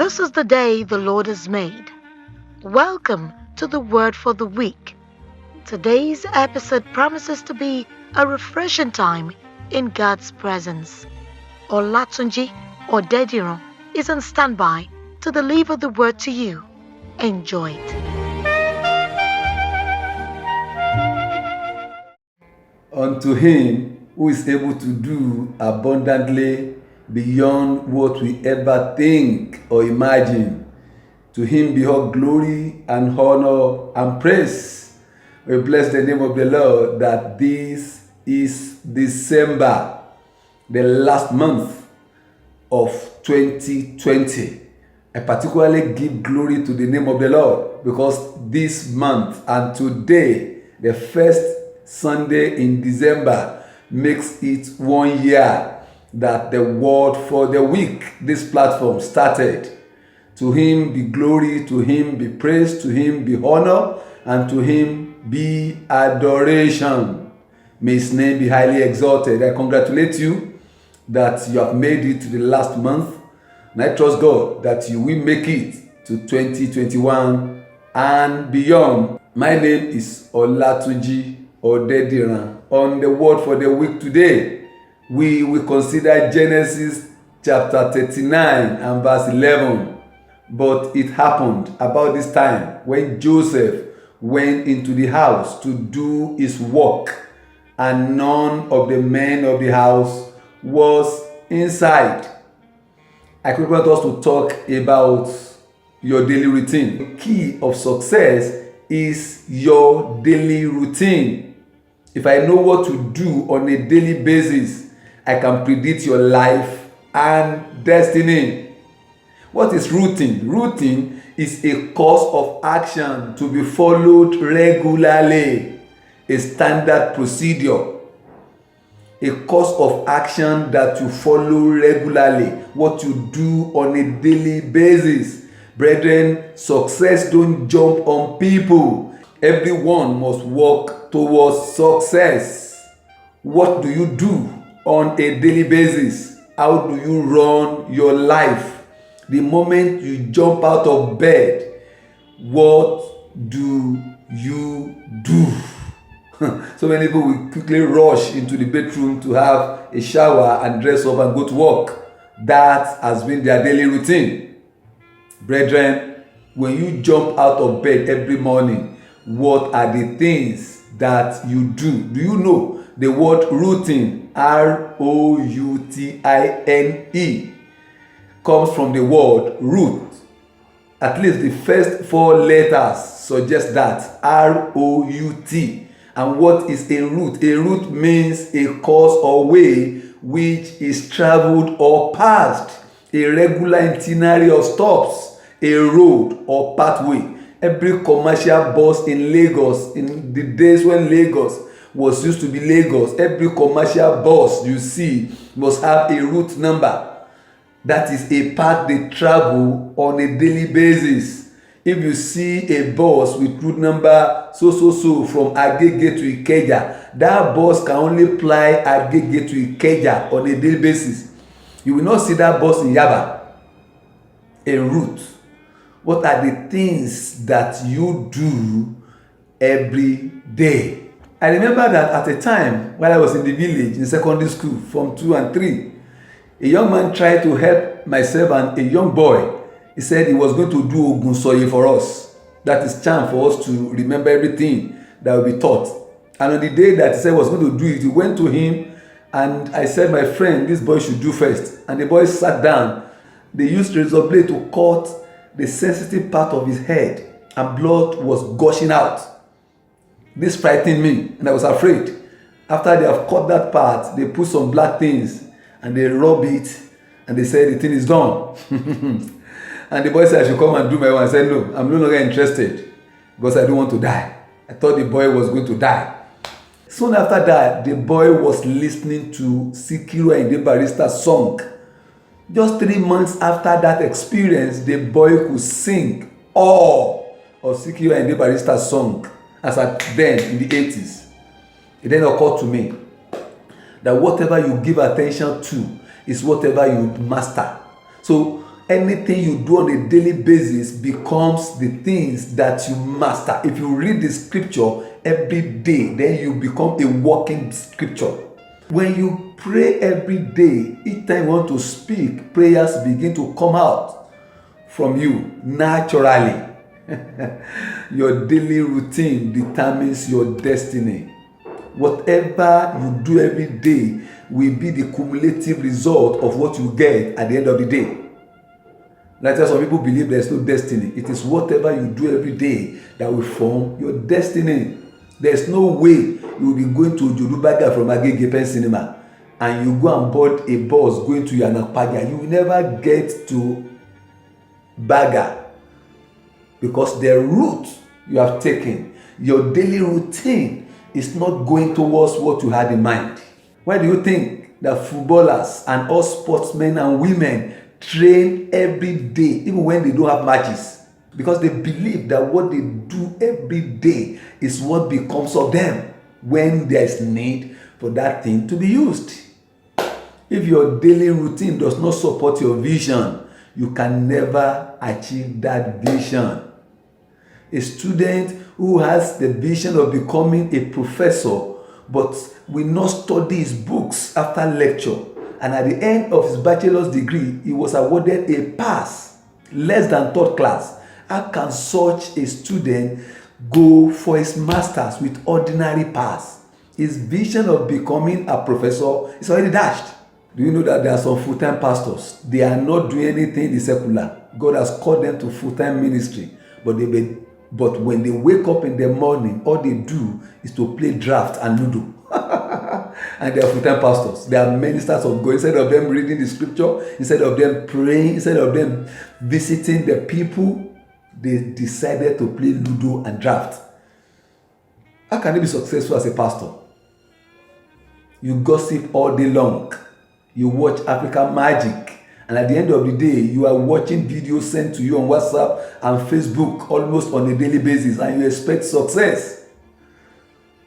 This is the day the Lord has made. Welcome to the Word for the Week. Today's episode promises to be a refreshing time in God's presence. Olatunji Odediran is on standby to deliver the word to you. Enjoy it. Unto him who is able to do abundantly beyond what we ever think or imagine. To him be all glory and honor and praise. We bless the name of the Lord that this is December, the last month of 2020. I particularly give glory to the name of the Lord because this month and today, the first Sunday in December, makes it 1 year that the Word for the Week, this platform, started. To him be glory, to him be praise, to him be honor, and to him be adoration. May his name be highly exalted. I congratulate you that you have made it to the last month, and I trust God that you will make it to 2021 and beyond. My name is Olatunji Odediran. On the Word for the Week today, we will consider Genesis chapter 39 and verse 11. But it happened about this time when Joseph went into the house to do his work, and none of the men of the house was inside. I quickly want us to talk about your daily routine. The key of success is your daily routine. If I know what to do on a daily basis, I can predict your life and destiny. What is routine? Routine is a course of action to be followed regularly, a standard procedure, a course of action that you follow regularly, what you do on a daily basis. Brethren, success don't jump on people. Everyone must work towards success. What do you do on a daily basis? How do you run your life? The moment you jump out of bed, what do you do? So many people will quickly rush into the bedroom to have a shower and dress up and go to work. That has been their daily routine. Brethren, when you jump out of bed every morning, what are the things that you do? Do you know the word routine, R-O-U-T-I-N-E, comes from the word root? At least the first 4 letters suggest that, R-O-U-T. And what is a route? A route means a course or way which is traveled or passed, a regular itinerary of stops, a road or pathway. Every commercial bus in Lagos, in the days when Lagos was used to be Lagos, every commercial bus you see must have a route number. That is a path they travel on a daily basis. If you see a bus with route number so from Agege to Ikeja, that bus can only ply Agege to Ikeja on a daily basis. You will not see that bus in Yaba. A route. What are the things that you do every day? I remember that at a time when I was in the village in secondary school, Form 2 and 3, a young man tried to help myself and a young boy. He said he was going to do Ogunsoye for us. That is charm for us to remember everything that will be taught. And on the day that he said he was going to do it, he went to him and I said, my friend, this boy should do first. And the boy sat down. They used razor blade to cut the sensitive part of his head and blood was gushing out. This frightened me and I was afraid. After they have cut that part, they put some black things and they rub it and they said the thing is done. And the boy said I should come and do my own. I said no, I'm no longer interested because I don't want to die. I thought the boy was going to die. Soon after that, the boy was listening to Sikiru Ayinde Barrister's song. Just 3 months after that experience, the boy could sing all of Sikiru Ayinde Barrister's song as at then in the 80s. It then occurred to me that whatever you give attention to is whatever you master. So anything you do on a daily basis becomes the things that you master. If you read the scripture every day, then you become a walking scripture. When you pray every day, each time you want to speak, prayers begin to come out from you naturally. Your daily routine determines your destiny. Whatever you do every day will be the cumulative result of what you get at the end of the day. That's why some people believe there's no destiny. It is whatever you do every day that will form your destiny. There's no way you will be going to Jodubaga from Agege Pen Cinema and you go and board a bus going to Yanapaga. You will never get to Baga because the route you have taken, your daily routine is not going towards what you had in mind. Why do you think that footballers and all sportsmen and women train every day, even when they don't have matches? Because they believe that what they do every day is what becomes of them when there is need for that thing to be used. If your daily routine does not support your vision, you can never achieve that vision. A student who has the vision of becoming a professor but will not study his books after lecture, and at the end of his bachelor's degree he was awarded a pass, less than third class, how can such a student go for his masters with ordinary pass? His vision of becoming a professor is already dashed. Do you know that there are some full-time pastors? They are not doing anything in the secular. God has called them to full-time ministry, but when they wake up in the morning, all they do is to play draft and ludo. And they are full-time pastors. They are ministers of God. Instead of them reading the scripture, instead of them praying, instead of them visiting the people, they decided to play ludo and draft. How can they be successful as a pastor? You gossip all day long. You watch African Magic. And at the end of the day, you are watching videos sent to you on WhatsApp and Facebook almost on a daily basis, and you expect success.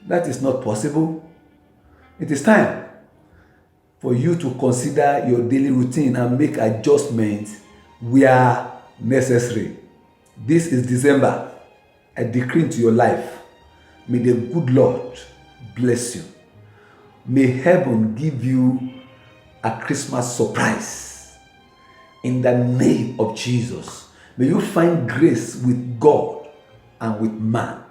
That is not possible. It is time for you to consider your daily routine and make adjustments where necessary. This is December. I decree into your life, may the good Lord bless you. May heaven give you a Christmas surprise. In the name of Jesus, may you find grace with God and with man.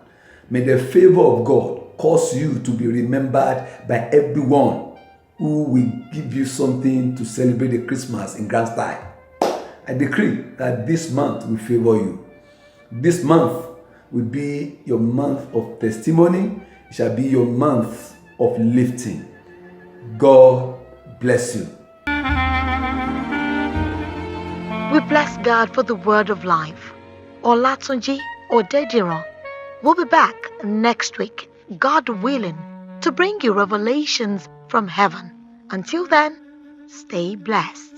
May the favor of God cause you to be remembered by everyone who will give you something to celebrate the Christmas in grand style. I decree that this month will favor you. This month will be your month of testimony. It shall be your month of lifting. God bless you. We bless God for the word of life. Olatunji Odediran will be back next week, God willing, to bring you revelations from heaven. Until then, stay blessed.